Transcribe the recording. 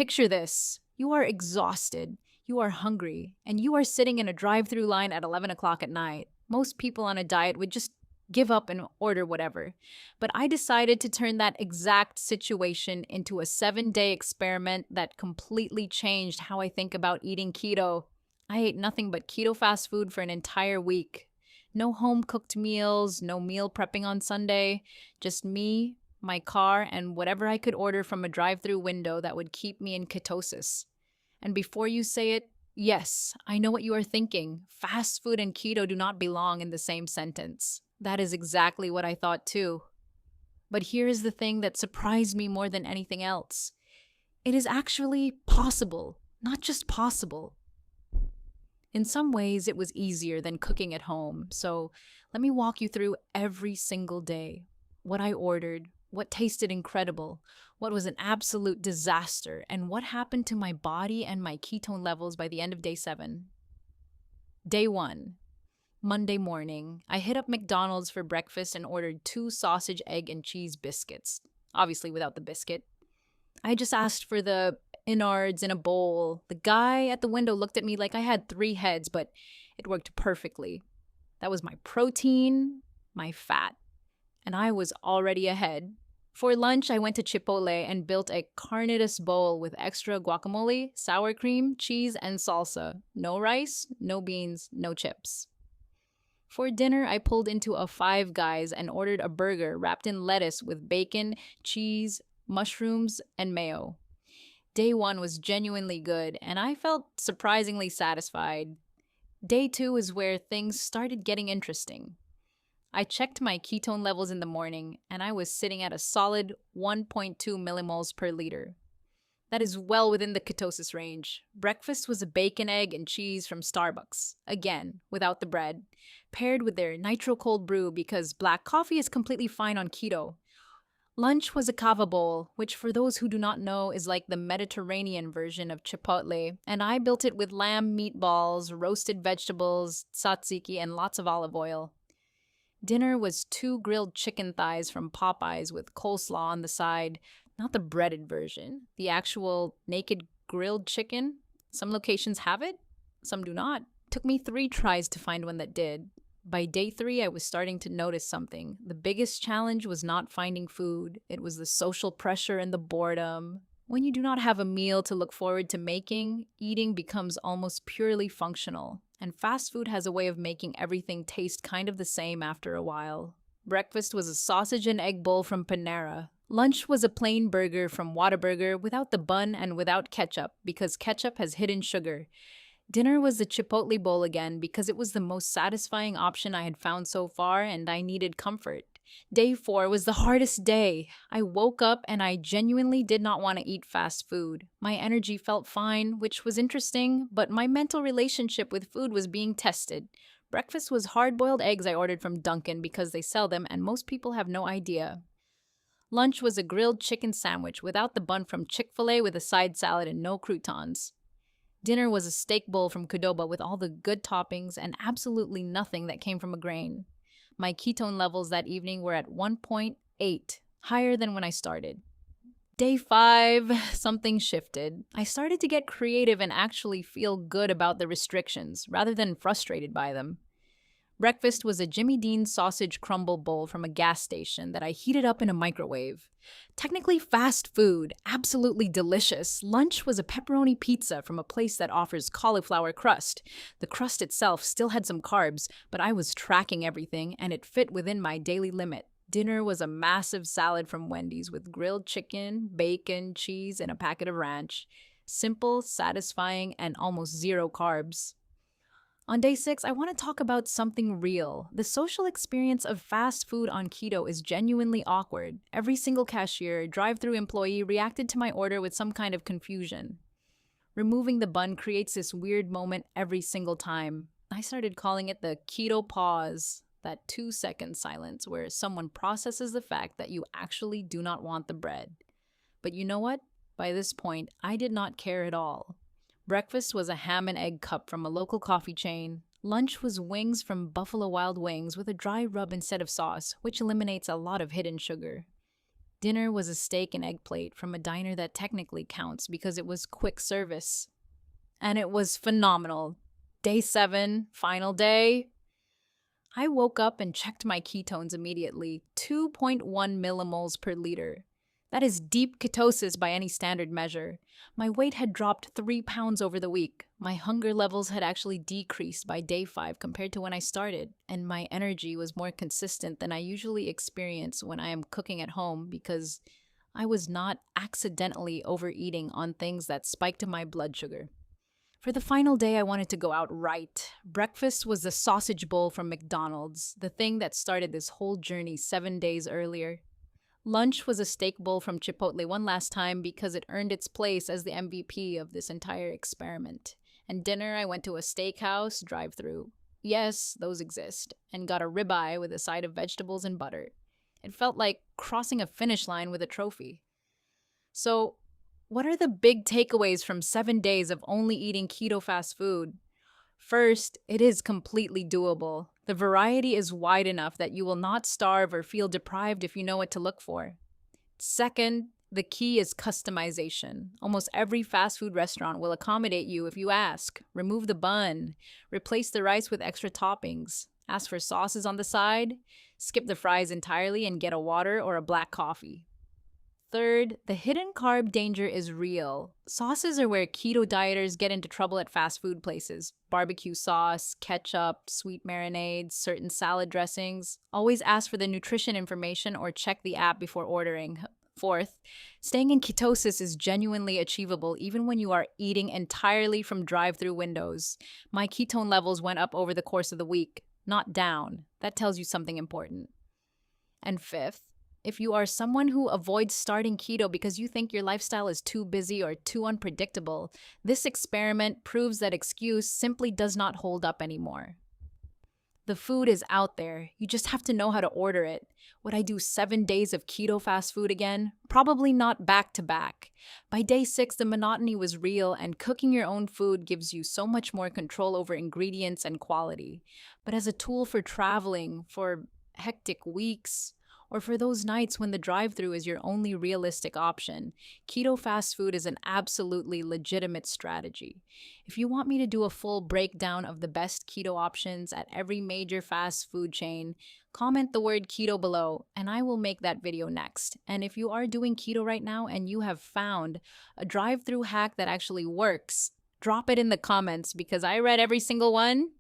Picture this. You are exhausted, you are hungry, and you are sitting in a drive-thru line at 11 o'clock at night. Most people on a diet would just give up and order whatever. But I decided to turn that exact situation into a 7-day experiment that completely changed how I think about eating keto. I ate nothing but keto fast food for an entire week. No home cooked meals, no meal prepping on Sunday, just me, my car, and whatever I could order from a drive-thru window that would keep me in ketosis. And before you say it, yes, I know what you are thinking. Fast food and keto do not belong in the same sentence. That is exactly what I thought too. But here is the thing that surprised me more than anything else. It is actually possible, not just possible. In some ways, it was easier than cooking at home, so let me walk you through every single day. What I ordered, what tasted incredible, what was an absolute disaster, and what happened to my body and my ketone levels by the end of day 7. Day 1. Monday morning, I hit up McDonald's for breakfast and ordered 2 sausage, egg, and cheese biscuits. Obviously without the biscuit. I just asked for the innards in a bowl. The guy at the window looked at me like I had 3 heads, but it worked perfectly. That was my protein, my fat, and I was already ahead. For lunch, I went to Chipotle and built a carnitas bowl with extra guacamole, sour cream, cheese, and salsa. No rice, no beans, no chips. For dinner, I pulled into a Five Guys and ordered a burger wrapped in lettuce with bacon, cheese, mushrooms, and mayo. Day 1 was genuinely good, and I felt surprisingly satisfied. Day 2 is where things started getting interesting. I checked my ketone levels in the morning, and I was sitting at a solid 1.2 millimoles per liter. That is well within the ketosis range. Breakfast was a bacon, egg, and cheese from Starbucks, again, without the bread, paired with their nitro cold brew because black coffee is completely fine on keto. Lunch was a kava bowl, which for those who do not know is like the Mediterranean version of Chipotle, and I built it with lamb meatballs, roasted vegetables, tzatziki, and lots of olive oil. Dinner was 2 grilled chicken thighs from Popeyes with coleslaw on the side, not the breaded version, the actual naked grilled chicken. Some locations have it, some do not. Took me 3 tries to find one that did. By day 3, I was starting to notice something. The biggest challenge was not finding food. It was the social pressure and the boredom. When you do not have a meal to look forward to making, eating becomes almost purely functional. And fast food has a way of making everything taste kind of the same after a while. Breakfast was a sausage and egg bowl from Panera. Lunch was a plain burger from Whataburger without the bun and without ketchup because ketchup has hidden sugar. Dinner was the Chipotle bowl again because it was the most satisfying option I had found so far and I needed comfort. Day 4 was the hardest day. I woke up and I genuinely did not want to eat fast food. My energy felt fine, which was interesting, but my mental relationship with food was being tested. Breakfast was hard-boiled eggs I ordered from Dunkin' because they sell them and most people have no idea. Lunch was a grilled chicken sandwich without the bun from Chick-fil-A with a side salad and no croutons. Dinner was a steak bowl from Qdoba with all the good toppings and absolutely nothing that came from a grain. My ketone levels that evening were at 1.8, higher than when I started. Day 5, something shifted. I started to get creative and actually feel good about the restrictions, rather than frustrated by them. Breakfast was a Jimmy Dean's sausage crumble bowl from a gas station that I heated up in a microwave. Technically fast food, absolutely delicious. Lunch was a pepperoni pizza from a place that offers cauliflower crust. The crust itself still had some carbs, but I was tracking everything and it fit within my daily limit. Dinner was a massive salad from Wendy's with grilled chicken, bacon, cheese, and a packet of ranch. Simple, satisfying, and almost 0 carbs. On day 6, I want to talk about something real. The social experience of fast food on keto is genuinely awkward. Every single cashier, drive-thru employee reacted to my order with some kind of confusion. Removing the bun creates this weird moment every single time. I started calling it the keto pause, that 2-second silence where someone processes the fact that you actually do not want the bread. But you know what? By this point, I did not care at all. Breakfast was a ham and egg cup from a local coffee chain. Lunch was wings from Buffalo Wild Wings with a dry rub instead of sauce, which eliminates a lot of hidden sugar. Dinner was a steak and egg plate from a diner that technically counts because it was quick service. And it was phenomenal. Day 7, final day. I woke up and checked my ketones immediately, 2.1 millimoles per liter. That is deep ketosis by any standard measure. My weight had dropped 3 pounds over the week. My hunger levels had actually decreased by day 5 compared to when I started, and my energy was more consistent than I usually experience when I am cooking at home because I was not accidentally overeating on things that spiked my blood sugar. For the final day, I wanted to go out right. Breakfast was the sausage bowl from McDonald's, the thing that started this whole journey 7 days earlier. Lunch was a steak bowl from Chipotle one last time because it earned its place as the MVP of this entire experiment. And dinner, I went to a steakhouse drive-thru. Yes, those exist, and got a ribeye with a side of vegetables and butter. It felt like crossing a finish line with a trophy. So, what are the big takeaways from 7 days of only eating keto fast food? First, it is completely doable. The variety is wide enough that you will not starve or feel deprived if you know what to look for. Second, the key is customization. Almost every fast food restaurant will accommodate you if you ask. Remove the bun, replace the rice with extra toppings, ask for sauces on the side, skip the fries entirely and get a water or a black coffee. Third, the hidden carb danger is real. Sauces are where keto dieters get into trouble at fast food places. Barbecue sauce, ketchup, sweet marinades, certain salad dressings. Always ask for the nutrition information or check the app before ordering. Fourth, staying in ketosis is genuinely achievable even when you are eating entirely from drive-thru windows. My ketone levels went up over the course of the week, not down. That tells you something important. And fifth, if you are someone who avoids starting keto because you think your lifestyle is too busy or too unpredictable, this experiment proves that excuse simply does not hold up anymore. The food is out there. You just have to know how to order it. Would I do 7 days of keto fast food again? Probably not back to back. By day 6, the monotony was real, and cooking your own food gives you so much more control over ingredients and quality. But as a tool for traveling, for hectic weeks, or for those nights when the drive-thru is your only realistic option, keto fast food is an absolutely legitimate strategy. If you want me to do a full breakdown of the best keto options at every major fast food chain, comment the word keto below and I will make that video next. And if you are doing keto right now and you have found a drive-thru hack that actually works, drop it in the comments because I read every single one